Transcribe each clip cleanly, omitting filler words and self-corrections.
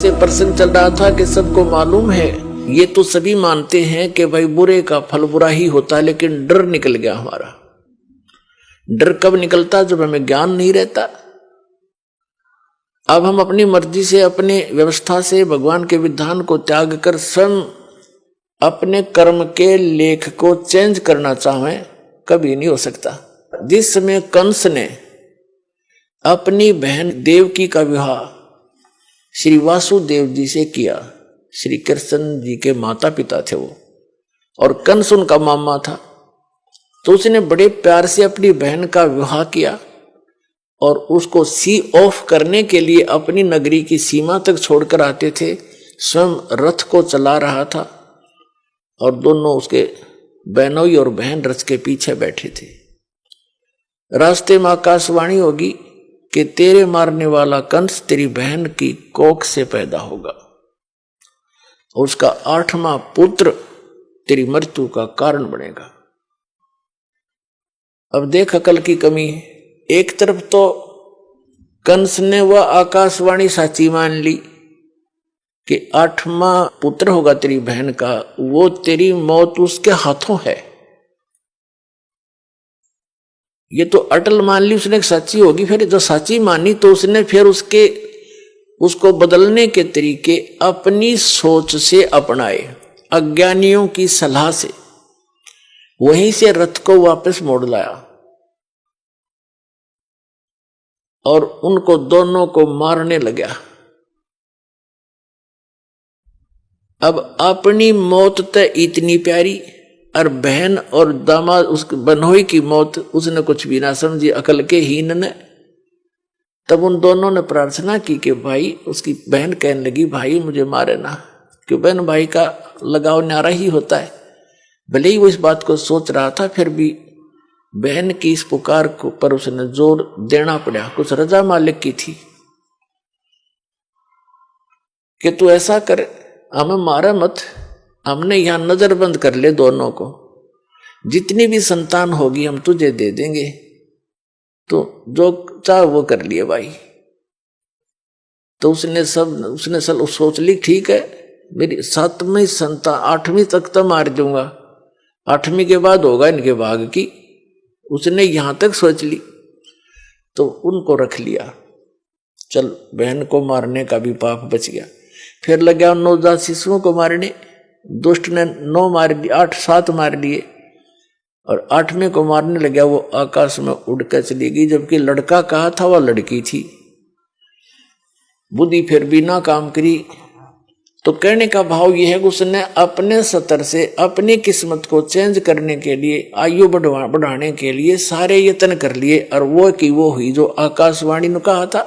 से प्रश्न चल रहा था कि सबको मालूम है, ये तो सभी मानते हैं कि भाई बुरे का फल बुरा ही होता है, लेकिन डर निकल गया हमारा। डर कब निकलता? जब हमें ज्ञान नहीं रहता। अब हम अपनी मर्जी से, अपने व्यवस्था से भगवान के विधान को त्याग कर स्वयं अपने कर्म के लेख को चेंज करना चाहें, कभी नहीं हो सकता। जिस समय कंस ने अपनी बहन देवकी का विवाह श्री वासुदेव जी से किया, श्री कृष्ण जी के माता पिता थे वो, और कंस उनका मामा था, तो उसने बड़े प्यार से अपनी बहन का विवाह किया और उसको सी ऑफ करने के लिए अपनी नगरी की सीमा तक छोड़कर आते थे। स्वयं रथ को चला रहा था और दोनों उसके बहनोई और बहन रथ के पीछे बैठे थे। रास्ते में आकाशवाणी होगी कि तेरे मारने वाला कंस तेरी बहन की कोख से पैदा होगा, उसका 8वां पुत्र तेरी मृत्यु का कारण बनेगा। अब देख अकल की कमी है। एक तरफ तो कंस ने वह आकाशवाणी साची मान ली कि 8वां पुत्र होगा तेरी बहन का, वो तेरी मौत उसके हाथों है, ये तो अटल मान ली उसने सच्ची होगी। फिर जो सच्ची मानी तो उसने फिर उसको बदलने के तरीके अपनी सोच से अपनाए, अज्ञानियों की सलाह से। वहीं से रथ को वापस मोड़ लाया और उनको दोनों को मारने लगा। अब अपनी मौत तो इतनी प्यारी, और बहन और दामाद उस बनोई की मौत उसने कुछ भी ना समझी, अकल के हीन ने। तब उन दोनों ने प्रार्थना की कि भाई, उसकी बहन कहने लगी भाई मुझे मारे ना, क्यों बहन भाई का लगाव न्यारा ही होता है। भले ही वो इस बात को सोच रहा था, फिर भी बहन की इस पुकार को पर उसने जोर देना पड़ा। कुछ रजा मालिक की थी कि तू ऐसा कर, हमें मारा मत, हमने यहां नजरबंद कर ले दोनों को, जितनी भी संतान होगी हम तुझे दे देंगे, तो जो चाह वो कर लिए भाई। तो उसने सब सोच ली, ठीक है मेरी 7वीं संतान 8वीं तक तो मार दूंगा, 8वीं के बाद होगा इनके भाग की। उसने यहां तक सोच ली, तो उनको रख लिया। चल बहन को मारने का भी पाप बच गया। फिर लग गया नवजात शिशुओं को मारने। दुष्ट ने 9 मार दिए, 8-7 मार दिए, और 8वें को मारने लगा। वो आकाश में उड़कर चली गई, जबकि लड़का कहा था वह लड़की थी। बुद्धि फिर भी ना काम करी। तो कहने का भाव यह है कि उसने अपने स्तर से अपनी किस्मत को चेंज करने के लिए, आयु बढ़ाने के लिए सारे यत्न कर लिए, और वो की वो हुई जो आकाशवाणी ने कहा था।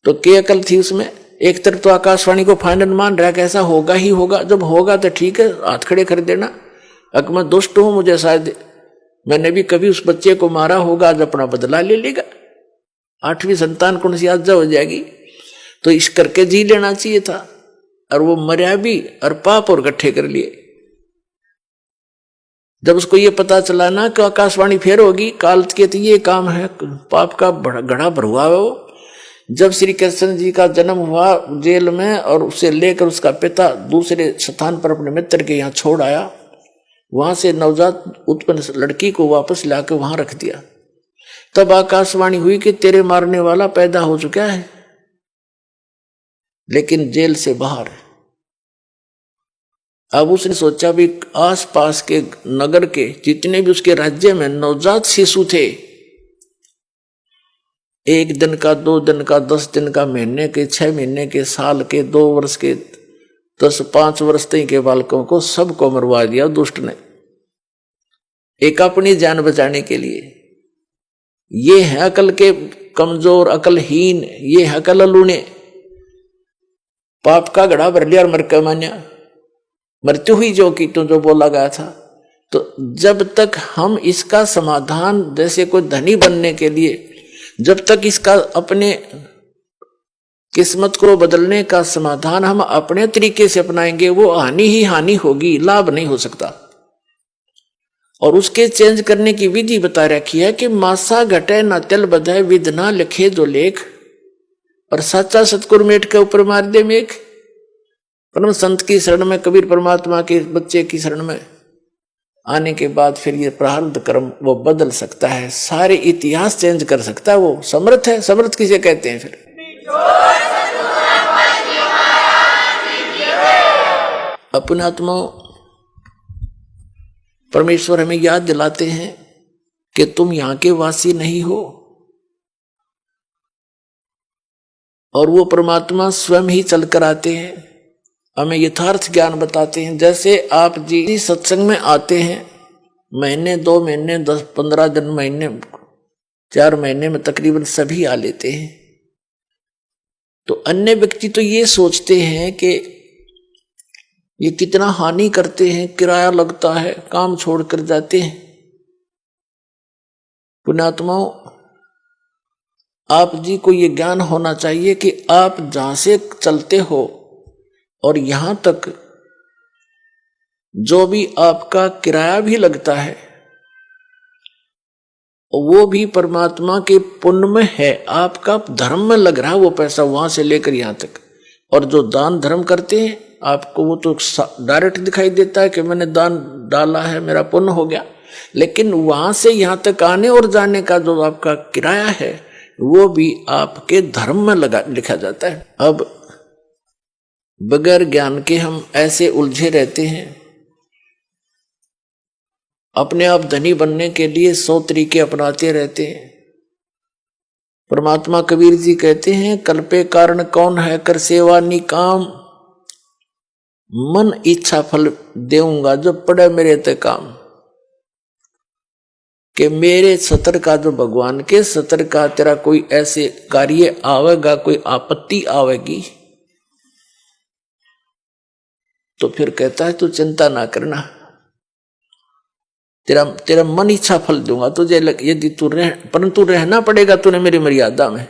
तो क्या अकल थी उसमें? एक तरफ तो आकाशवाणी को फाइनल मान रहा है कि ऐसा होगा ही होगा, जब होगा तो ठीक है हाथ खड़े कर देना। अगर मैं दुष्ट हूं, मुझे शायद मैंने भी कभी उस बच्चे को मारा होगा, आज अपना बदला ले लेगा, 8वीं संतान कौन सी आज हो जाएगी, तो इस करके जी लेना चाहिए था। और वो मर्या भी और पाप और इकट्ठे कर लिए। जब उसको ये पता चला ना कि आकाशवाणी फेर होगी, काल के तो ये काम है, पाप का घड़ा भरुआ है वो। जब श्री कृष्ण जी का जन्म हुआ जेल में, और उसे लेकर उसका पिता दूसरे स्थान पर अपने मित्र के यहाँ छोड़ आया, वहां से नवजात उत्पन्न लड़की को वापस लाकर वहां रख दिया। तब आकाशवाणी हुई कि तेरे मारने वाला पैदा हो चुका है, लेकिन जेल से बाहर। अब उसने सोचा भी आसपास के नगर के जितने भी उसके राज्य में नवजात शिशु थे, 1 दिन का, 2 दिन का, 10 दिन का, महीने के, 6 महीने के, साल के, 2 वर्ष के, 5 वर्ष तक के बालकों को सबको मरवा दिया दुष्ट ने, एक अपनी जान बचाने के लिए। ये है अकल के कमजोर, अकलहीन, ये है अकल लूने। पाप का घड़ा भर लिया और मर के मान्या, मृत्यु हुई जो की तो जो बोला गया था। तो जब तक हम इसका समाधान, जैसे कोई धनी बनने के लिए, जब तक इसका अपने किस्मत को बदलने का समाधान हम अपने तरीके से अपनाएंगे, वो हानि ही हानि होगी, लाभ नहीं हो सकता। और उसके चेंज करने की विधि बता रखी है कि मासा घटे न तिल बधे, विध ना लिखे जो लेख, और सच्चा सतगुरु मेट के ऊपर मार दे मेघ। परम संत की शरण में, कबीर परमात्मा के बच्चे की शरण में आने के बाद फिर ये प्रारब्ध कर्म वो बदल सकता है, सारे इतिहास चेंज कर सकता है। वो समर्थ है। समर्थ किसे कहते हैं? फिर अपने आत्मा परमेश्वर हमें याद दिलाते हैं कि तुम यहां के वासी नहीं हो, और वो परमात्मा स्वयं ही चलकर आते हैं, हमें यथार्थ ज्ञान बताते हैं। जैसे आप जी सत्संग में आते हैं, महीने 2 महीने 10-15 दिन, महीने 4 महीने में तकरीबन सभी आ लेते हैं। तो अन्य व्यक्ति तो ये सोचते हैं कि ये कितना हानि करते हैं, किराया लगता है, काम छोड़कर जाते हैं। पुण्यात्माओं, आप जी को ये ज्ञान होना चाहिए कि आप जहां से चलते हो और यहां तक जो भी आपका किराया भी लगता है वो भी परमात्मा के पुण्य में है, आपका धर्म में लग रहा है वो पैसा वहां से लेकर यहां तक। और जो दान धर्म करते हैं आपको वो तो डायरेक्ट दिखाई देता है कि मैंने दान डाला है, मेरा पुण्य हो गया, लेकिन वहां से यहां तक आने और जाने का जो आपका किराया है वो भी आपके धर्म में लिखा जाता है। अब बगैर ज्ञान के हम ऐसे उलझे रहते हैं, अपने आप धनी बनने के लिए 100 तरीके अपनाते रहते हैं। परमात्मा कबीर जी कहते हैं, कल्पे कारण कौन है कर सेवा निकाम, मन इच्छा फल देऊंगा जो पड़े मेरे ते काम। कि मेरे सतर का, जो भगवान के सतर का तेरा कोई ऐसे कार्य आवेगा, कोई आपत्ति आवेगी, तो फिर कहता है तू चिंता ना करना, तेरा मन इच्छा फल दूंगा तुझे, यदि तू परंतु रहना पड़ेगा तूने मेरी मर्यादा में।